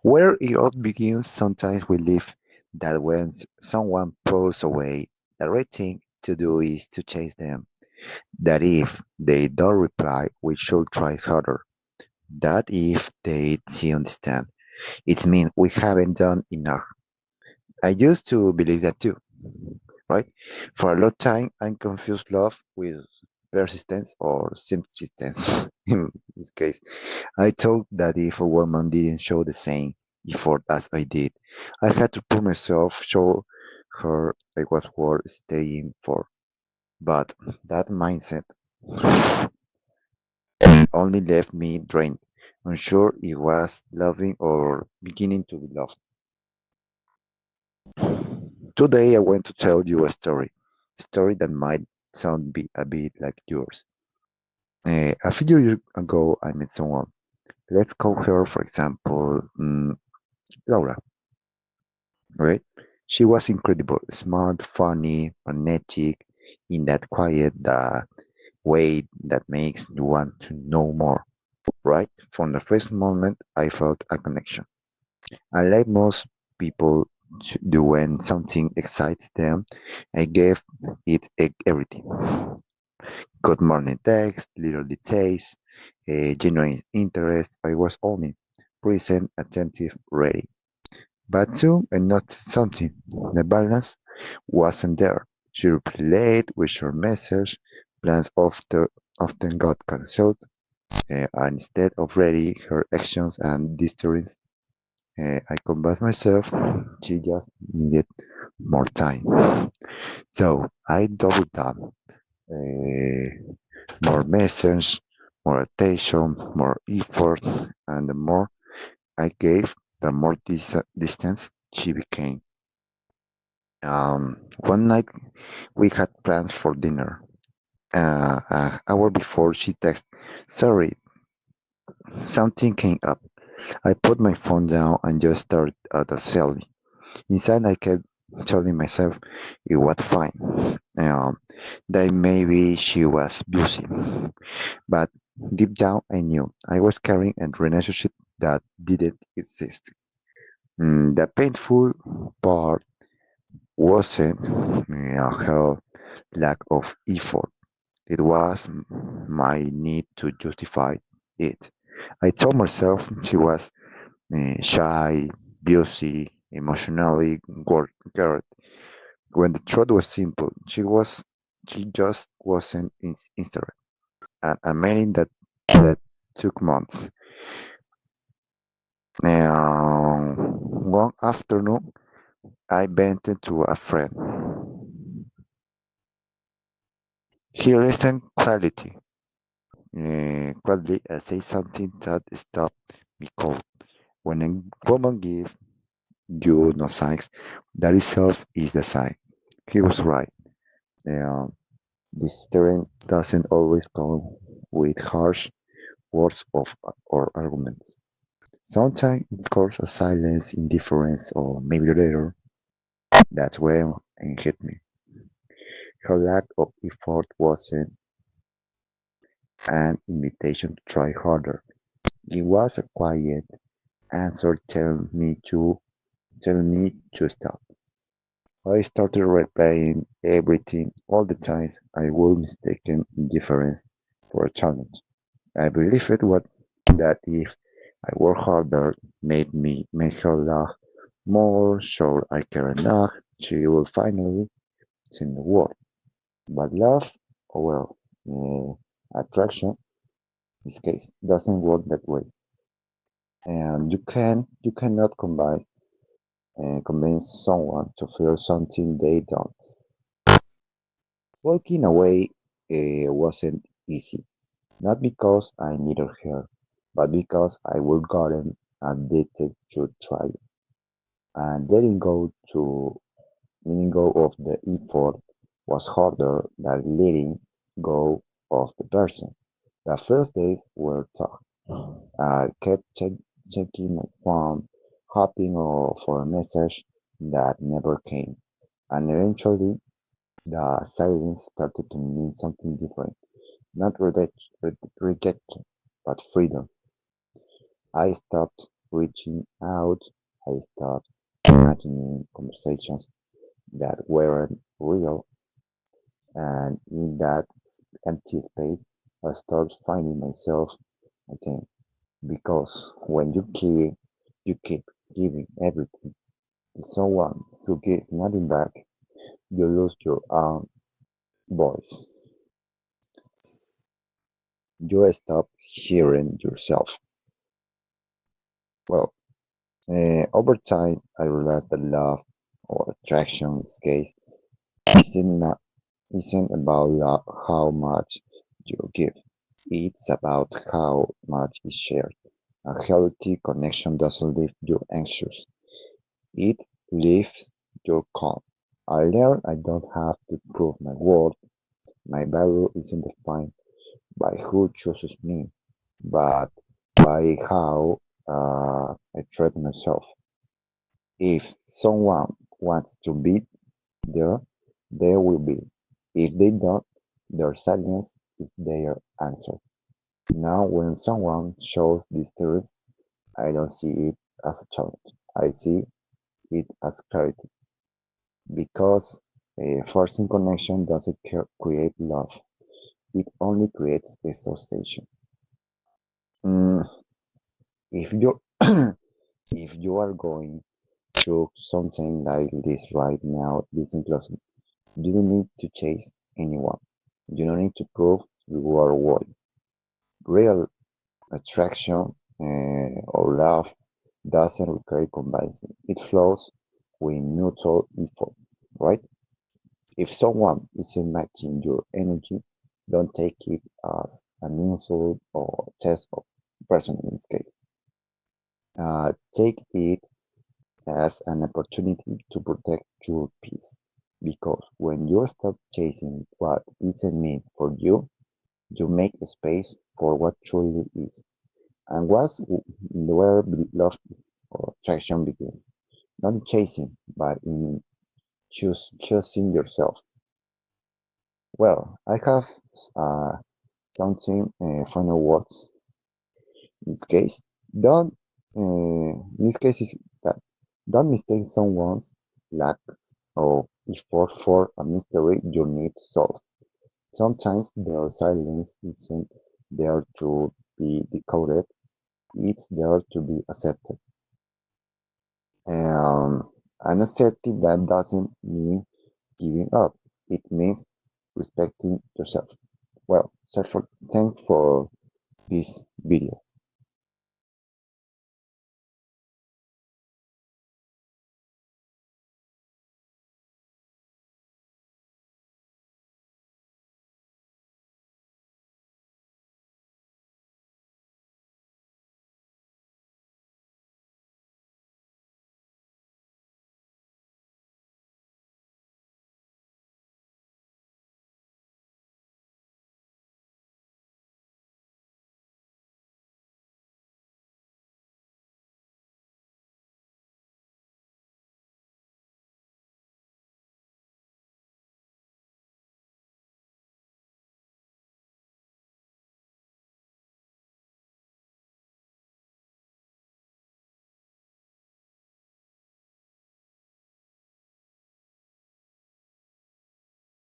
Where it all begins, sometimes we live that when someone pulls away, the right thing to do is to chase them. That if they don't reply, we should try harder. That if they see understand, it means we haven't done enough. I used to believe that too, right? For a long time, I confused love with persistence or subsistence. In this case, I thought that if a woman didn't show the same effort as I did, I had to prove myself, show her I was worth staying for. But that mindset only left me drained, unsure if was loving or beginning to be loved. Today I want to tell you a story that might sound a bit like yours. A few years ago, I met someone. Let's call her, for example, Laura. Right? She was incredible, smart, funny, magnetic, in that quiet way that makes you want to know more. Right? From the first moment, I felt a connection. And like most people do when something excites them, I gave it everything. Good morning text, little details, genuine interest. I was only present, attentive, ready. But soon I noticed something. The balance wasn't there. She replied late with short message, plans often got cancelled, and instead of ready, her actions and distance, I convinced myself she just needed more time. So I doubled down. More message, more attention, more effort, and the more I gave, the more distance she became. One night we had plans for dinner. An hour before she texted, "Sorry, something came up." I put my phone down and just stared at the ceiling. Inside, I kept telling myself it was fine. That maybe she was busy. But deep down, I knew I was carrying a relationship that didn't exist. The painful part wasn't her lack of effort. It was my need to justify it. I told myself she was shy, busy, emotionally guarded. When the truth was simple, she just wasn't interested. And a meeting that took months. One afternoon, I vented to a friend. He listened quietly, I say something that stopped me cold. When a woman gives you no signs, that itself is the sign. He was right. Um, this strength doesn't always come with harsh words or arguments. Sometimes it comes as silence, indifference, or maybe later. That's when it hit me. Her lack of effort wasn't an invitation to try harder. It was a quiet answer telling me to stop. I started replaying everything all the times I would mistaken indifference for a challenge. I believed that if I worked harder, make her laugh more, sure I care enough, she would finally see the world. But love, or well, attraction, in this case, doesn't work that way. And you cannot combine convince someone to feel something they don't. Walking away wasn't easy, not because I needed her, but because I would gotten addicted to trying. And letting go of the effort was harder than letting go of the person. The first days were tough. I kept checking my phone, hoping for a message that never came. And eventually, the silence started to mean something different. Not rejection, but freedom. I stopped reaching out, I start imagining conversations that weren't real, and in that empty space, I start finding myself again. Because when you keep giving everything to someone who gives nothing back, you lose your own voice. You stop hearing yourself. Well, over time, I realized that love or attraction in this case isn't, not, isn't about how much you give. It's about how much is shared. A healthy connection doesn't leave you anxious. It leaves you calm. I learned I don't have to prove my worth. My value isn't defined by who chooses me, but by how I treat myself. If someone wants to be there, they will be. If they don't, their silence is their answer. Now, when someone shows distance, I don't see it as a challenge. I see it as clarity because forcing connection doesn't create love. It only creates exhaustion. Mm, if you if you are going through something like this right now, listen closely. You don't need to chase anyone. You don't need to prove you are worthy. Real attraction or love doesn't require convincing. It flows with mutual effort, right? If someone isn't matching your energy, don't take it as an insult or test of person in this case. Take it as an opportunity to protect your peace. Because when you stop chasing what isn't meant for you, you make space for what truly is. And what's where love or attraction begins. Not in chasing, but in choosing yourself. Well, I have uh, something final words. In this case, don't. In this case, is that don't mistake someone's lack of effort for a mystery you need to solve. Sometimes their silence isn't there to be decoded; it's there to be accepted. And accepting that doesn't mean giving up. It means respecting yourself. Well, thanks for this video.